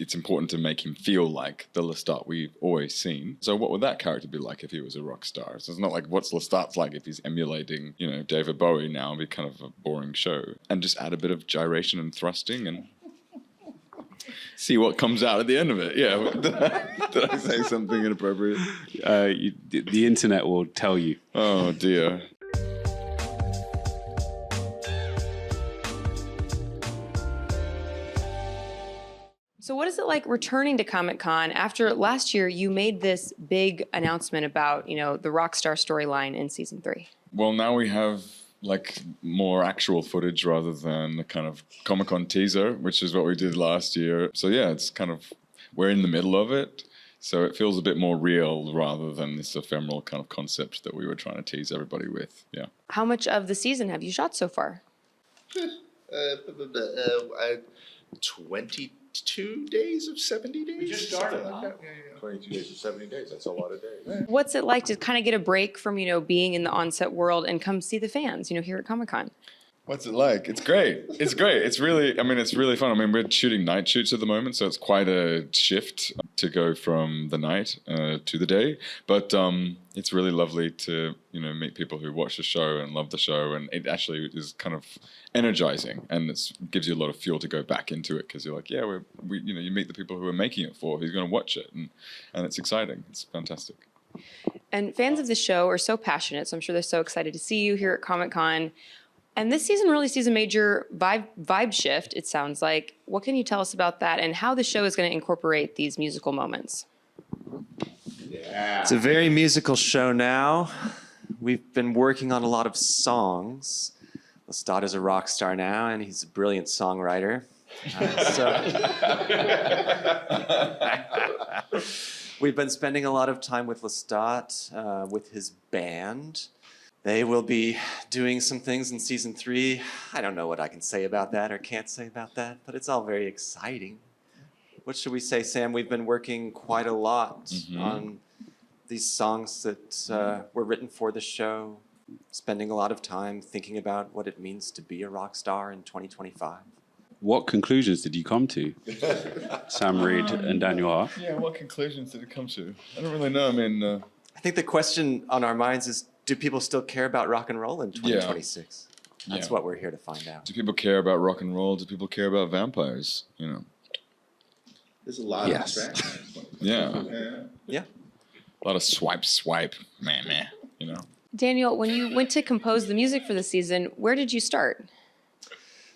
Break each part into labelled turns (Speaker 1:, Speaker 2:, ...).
Speaker 1: it's important to make him feel like the Lestat we've always seen. So what would that character be like if he was a rock star? So it's not like what's Lestat's like if he's emulating, you know, David Bowie now. It'd be kind of a boring show. And just add a bit of gyration and thrusting and see what comes out at the end of it. Yeah. Did I say something inappropriate?
Speaker 2: The internet will tell you.
Speaker 1: Oh, dear.
Speaker 3: So what is it like returning to Comic-Con after last year you made this big announcement about, you know, the Rockstar storyline in season 3?
Speaker 1: Well, now we have like more actual footage rather than the kind of Comic-Con teaser, which is what we did last year. So yeah, it's kind of, we're in the middle of it. So it feels a bit more real rather than this ephemeral kind of concept that we were trying to tease everybody with. Yeah.
Speaker 3: How much of the season have you shot so far?
Speaker 4: 22 days of 70 days.
Speaker 5: We just started,
Speaker 4: like
Speaker 5: huh?
Speaker 4: that. Yeah. 22 days of 70 days. That's a lot of days.
Speaker 3: What's it like to kind of get a break from, you know, being in the on-set world and come see the fans, you know, here at Comic-Con?
Speaker 1: What's it like? It's great. It's great. It's really, I mean, it's really fun. I mean, we're shooting night shoots at the moment, so it's quite a shift to go from the night to the day. But it's really lovely to, you know, meet people who watch the show and love the show. And it actually is kind of energizing, and it gives you a lot of fuel to go back into it because you're like, yeah, we, you know, you meet the people who are making it for, who's going to watch it, and it's exciting. It's fantastic.
Speaker 3: And fans of the show are so passionate, so I'm sure they're so excited to see you here at Comic-Con. And this season really sees a major vibe shift, it sounds like. What can you tell us about that and how the show is going to incorporate these musical moments?
Speaker 5: Yeah.
Speaker 6: It's a very musical show now. We've been working on a lot of songs. Lestat is a rock star now, and he's a brilliant songwriter. We've been spending a lot of time with Lestat, with his band. They will be doing some things in season 3. I don't know what I can say about that or can't say about that, but it's all very exciting. What should we say, Sam? We've been working quite a lot on these songs that were written for the show, spending a lot of time thinking about what it means to be a rock star in 2025.
Speaker 2: What conclusions did you come to, Sam Reed and Daniel Hart?
Speaker 1: Yeah, what conclusions did it come to? I don't really know. I mean,
Speaker 6: I think the question on our minds is, do people still care about rock and roll in 2026?
Speaker 1: Yeah.
Speaker 6: That's what we're here to find out.
Speaker 1: do people care about rock and roll? Do people care about vampires? You know.
Speaker 4: There's a lot
Speaker 6: Yes.
Speaker 4: of distractions.
Speaker 1: Yeah.
Speaker 6: Yeah.
Speaker 1: A lot of swipe, meh, you know.
Speaker 3: Daniel, when you went to compose the music for the season, where did you start?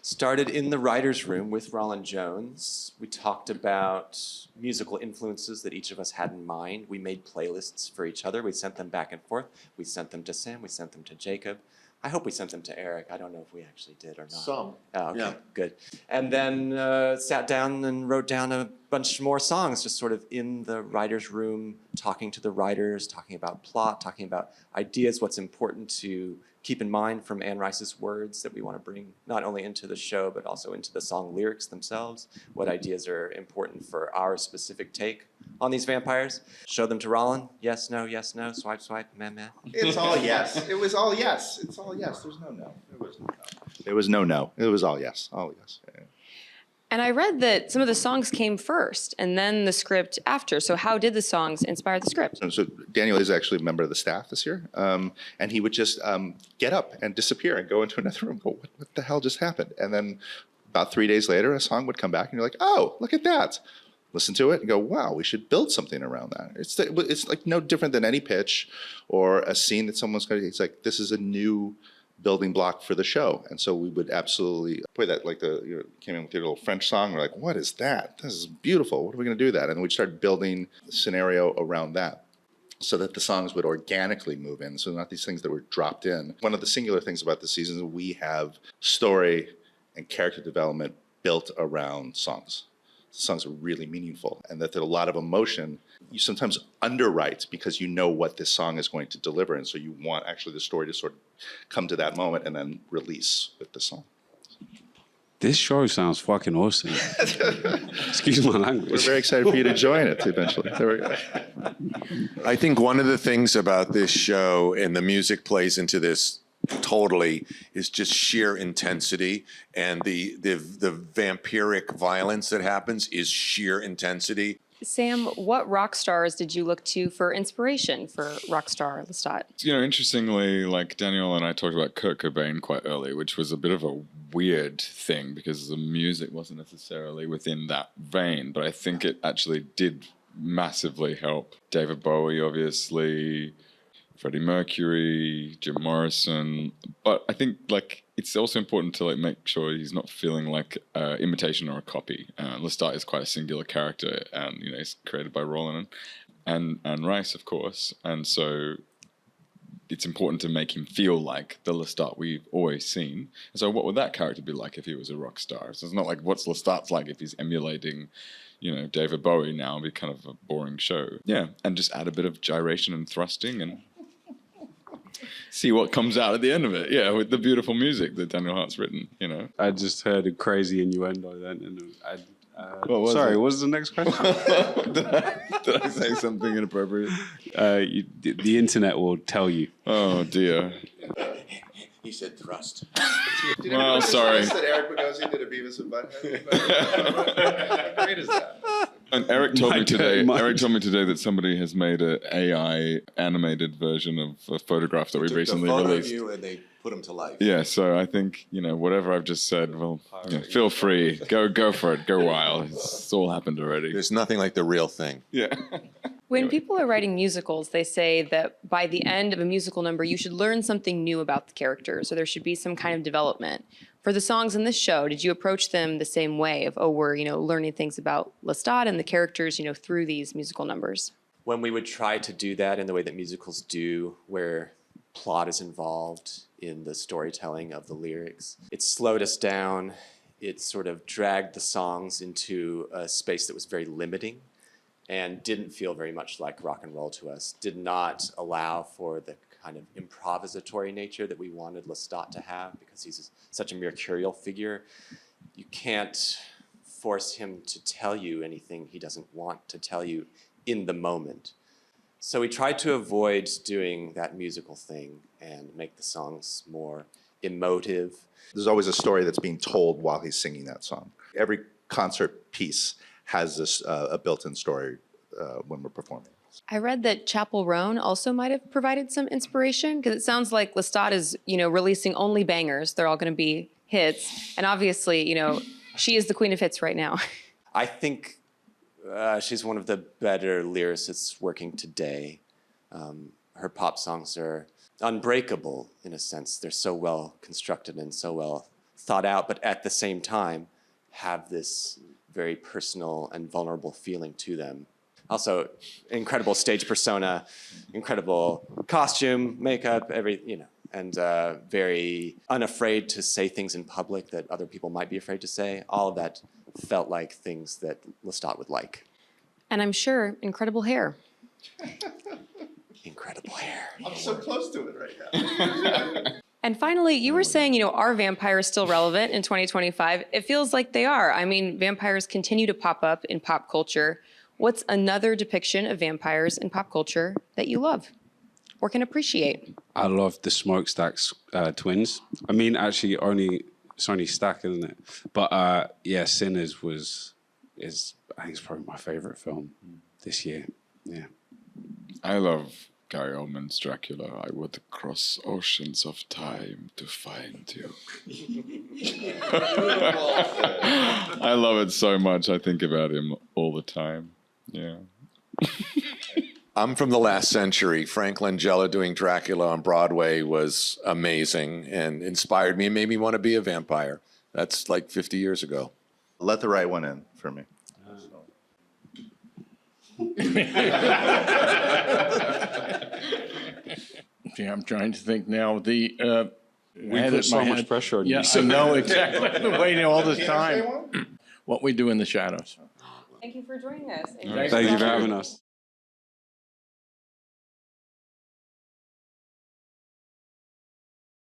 Speaker 6: Started in the writer's room with Roland Jones. We talked about musical influences that each of us had in mind. We made playlists for each other. We sent them back and forth. We sent them to Sam. We sent them to Jacob. I hope we sent them to Eric. I don't know if we actually did or not.
Speaker 4: Some.
Speaker 6: Oh, okay,
Speaker 4: Yeah.
Speaker 6: good. And then sat down and wrote down a bunch more songs, just sort of in the writer's room, talking to the writers, talking about plot, talking about ideas, what's important to keep in mind from Anne Rice's words that we want to bring not only into the show, but also into the song lyrics themselves. What ideas are important for our specific take on these vampires. Show them to Roland. Yes, no, swipe, meh.
Speaker 4: It's all yes. It was all yes. It's all yes. There's no no. There was no no. It was all yes. All yes. Yeah.
Speaker 3: And I read that some of the songs came first and then the script after. So how did the songs inspire the script?
Speaker 4: So Daniel is actually a member of the staff this year, and he would just get up and disappear and go into another room. Go, what the hell just happened? And then about 3 days later, a song would come back, and you're like, oh, look at that. Listen to it and go, wow, we should build something around that. It's like no different than any pitch or a scene that someone's going to. It's like this is a new building block for the show, and so we would absolutely play that, like came in with your little French song. We're like, what is that? This is beautiful. What are we going to do that? And we'd start building the scenario around that, so that the songs would organically move in. So not these things that were dropped in. One of the singular things about the season is we have story and character development built around songs. The songs are really meaningful, and that there's a lot of emotion. You sometimes underwrite because you know what this song is going to deliver, and so you want actually the story to sort of come to that moment and then release with the song.
Speaker 2: This show sounds fucking awesome. Excuse my language.
Speaker 4: We're very excited for you to join it eventually. There we go.
Speaker 7: I think one of the things about this show, and the music plays into this
Speaker 5: totally is just sheer intensity, and the vampiric violence that happens is sheer intensity.
Speaker 3: Sam, what rock stars did you look to for inspiration for Rockstar, Lestat?
Speaker 1: You know, interestingly, like Daniel and I talked about Kurt Cobain quite early, which was a bit of a weird thing because the music wasn't necessarily within that vein, but I think it actually did massively help. David Bowie, obviously, Freddie Mercury, Jim Morrison, but I think like it's also important to like make sure he's not feeling like imitation or a copy. Lestat is quite a singular character, and you know he's created by Roland and Rice, of course, and so it's important to make him feel like the Lestat we've always seen. And so, what would that character be like if he was a rock star? So it's not like what's Lestat's like if he's emulating, you know, David Bowie now. It'd be kind of a boring show. Yeah, and just add a bit of gyration and thrusting and see what comes out at the end of it. Yeah, with the beautiful music that Daniel Hart's written, you know.
Speaker 2: I just heard a crazy innuendo then. And
Speaker 1: What was
Speaker 2: sorry,
Speaker 1: it?
Speaker 2: what was the next question?
Speaker 1: Did I say something inappropriate?
Speaker 2: The internet will tell you.
Speaker 1: Oh, dear.
Speaker 5: He said thrust.
Speaker 1: Well, sorry.
Speaker 4: That Eric Bogosian did a Beavis and Butthead. How great is that?
Speaker 1: And Eric told me today.
Speaker 2: Mike.
Speaker 1: Eric told me today that somebody has made an AI animated version of a photograph that we recently released.
Speaker 5: You and they put him to life.
Speaker 1: Yeah, so I think you know whatever I've just said. Well, yeah, feel free, go for it, go wild. It's all happened already.
Speaker 5: There's nothing like the real thing.
Speaker 1: Yeah.
Speaker 3: When people are writing musicals, they say that by the end of a musical number, you should learn something new about the characters, or there should be some kind of development. For the songs in this show, did you approach them the same way of, oh, we're, you know, learning things about Lestat and the characters, you know, through these musical numbers?
Speaker 6: When we would try to do that in the way that musicals do, where plot is involved in the storytelling of the lyrics, it slowed us down. It sort of dragged the songs into a space that was very limiting and didn't feel very much like rock and roll to us, did not allow for the kind of improvisatory nature that we wanted Lestat to have because he's such a mercurial figure. You can't force him to tell you anything he doesn't want to tell you in the moment. So we tried to avoid doing that musical thing and make the songs more emotive.
Speaker 4: There's always a story that's being told while he's singing that song. Every concert piece has this a built-in story when we're performing.
Speaker 3: I read that Chappell Roan also might have provided some inspiration because it sounds like Lestat is, you know, releasing only bangers. They're all going to be hits. And obviously, you know, she is the queen of hits right now.
Speaker 6: I think she's one of the better lyricists working today. Her pop songs are unbreakable in a sense. They're so well constructed and so well thought out, but at the same time have this very personal and vulnerable feeling to them. Also, incredible stage persona, incredible costume, makeup, and very unafraid to say things in public that other people might be afraid to say. All of that felt like things that Lestat would like.
Speaker 3: And I'm sure incredible hair.
Speaker 6: Incredible hair.
Speaker 4: I'm so close to it right now.
Speaker 3: And finally, you were saying, you know, are vampires still relevant in 2025? It feels like they are. I mean, vampires continue to pop up in pop culture. What's another depiction of vampires in pop culture that you love or can appreciate?
Speaker 2: I love the Smokestacks twins. I mean, actually, it's only Stack, isn't it? But yeah, Sinners is I think it's probably my favorite film this year. Yeah.
Speaker 1: I love Gary Oldman's Dracula. I would cross oceans of time to find you. I love it so much. I think about him all the time. Yeah.
Speaker 5: I'm from the last century. Frank Langella doing Dracula on Broadway was amazing and inspired me and made me want to be a vampire. That's like 50 years ago.
Speaker 4: Let the right one in for me.
Speaker 7: Yeah, I'm trying to think now. We
Speaker 2: put so much pressure on you.
Speaker 7: Yeah, I know exactly. I've been waiting all this time. What we do in the shadows.
Speaker 3: Thank you for joining us.
Speaker 2: Thank you for having us.